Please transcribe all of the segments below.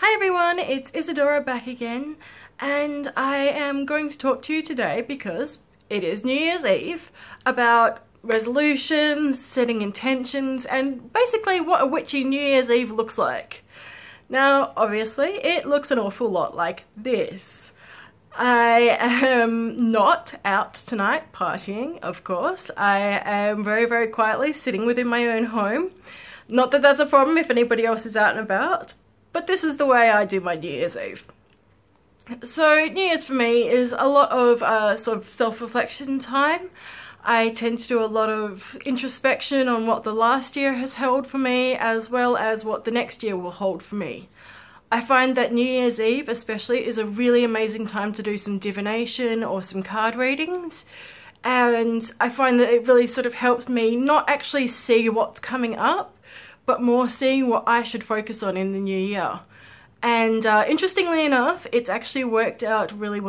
Hi everyone, it's Ysadora back again, and I am going to talk to you today because it is New Year's Eve about resolutions, setting intentions, and basically what a witchy New Year's Eve looks like. Now, obviously, it looks an awful lot like this. I am not out tonight partying, of course. I am very quietly sitting within my own home. Not that that's a problem if anybody else is out and about, but this is the way I do my New Year's Eve. So New Year's for me is a lot of sort of self-reflection time. I tend to do a lot of introspection on what the last year has held for me, as well as what the next year will hold for me. I find that New Year's Eve especially is a really amazing time to do some divination or some card readings, and I find that it really sort of helps me not actually see what's coming up, but more seeing what I should focus on in the new year. And interestingly enough, it's actually worked out really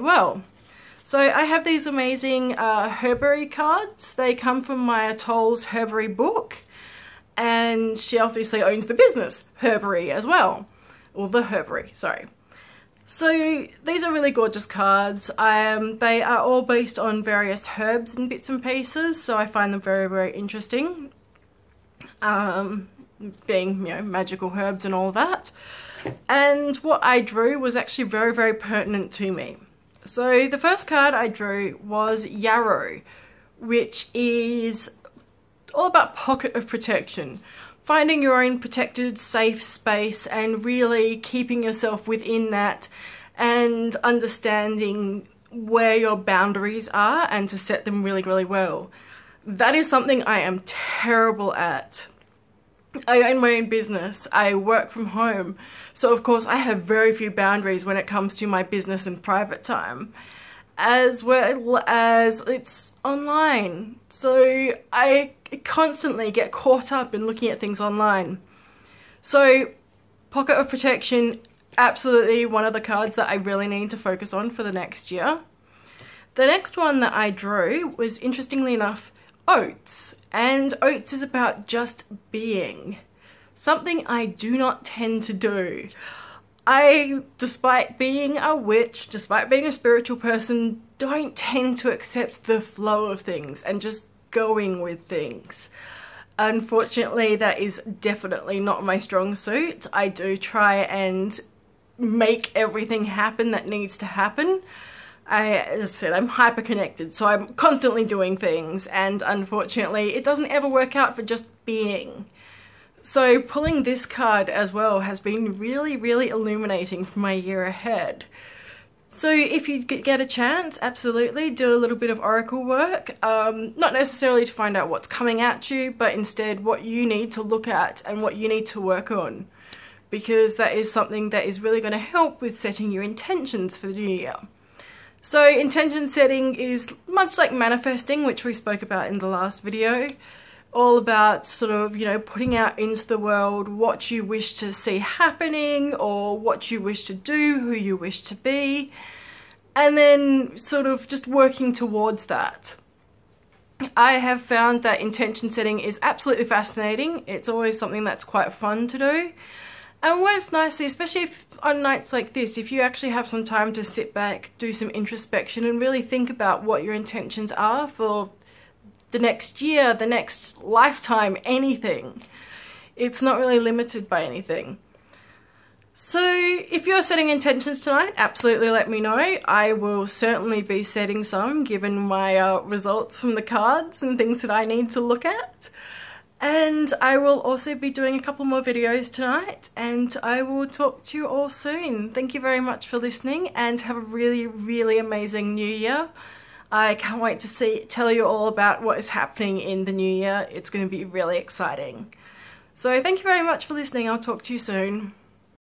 well. So I have these amazing herbery cards. They come from my Atoll's herbery book, and she obviously owns the business Herbery as well, or the Herbery, sorry. So these are really gorgeous cards. They are all based on various herbs and bits and pieces, so I find them very interesting. Being, you know, magical herbs and all that. And what I drew was actually very pertinent to me. So the first card I drew was Yarrow, which is all about pocket of protection. Finding your own protected, safe space and really keeping yourself within that and understanding where your boundaries are and to set them really well. That is something I am terrible at. I own my own business. I work from home. So of course I have very few boundaries when it comes to my business and private time, as well as it's online. So I constantly get caught up in looking at things online. So pocket of protection, absolutely one of the cards that I really need to focus on for the next year. The next one that I drew was, interestingly enough, oats. And oats is about just being. Something I do not tend to do. I, despite being a witch, despite being a spiritual person, don't tend to accept the flow of things and just going with things. Unfortunately, that is definitely not my strong suit. I do try and make everything happen that needs to happen. As I said, I'm hyper connected, so I'm constantly doing things, and unfortunately it doesn't ever work out for just being. So pulling this card as well has been really illuminating for my year ahead. So if you get a chance, absolutely do a little bit of oracle work, not necessarily to find out what's coming at you, but instead what you need to look at and what you need to work on, because that is something that is really going to help with setting your intentions for the new year. So intention setting is much like manifesting, which we spoke about in the last video. All about sort of, you know, putting out into the world what you wish to see happening, or what you wish to do, who you wish to be, and then sort of just working towards that. I have found that intention setting is absolutely fascinating. It's always something that's quite fun to do. And works nicely, especially if on nights like this, if you actually have some time to sit back, do some introspection and really think about what your intentions are for the next year, the next lifetime, anything. It's not really limited by anything. So if you're setting intentions tonight, absolutely let me know. I will certainly be setting some, given my results from the cards and things that I need to look at. And I will also be doing a couple more videos tonight, and I will talk to you all soon. Thank you very much for listening, and have a really amazing new year. I can't wait to tell you all about what is happening in the new year. It's going to be really exciting. So thank you very much for listening. I'll talk to you soon.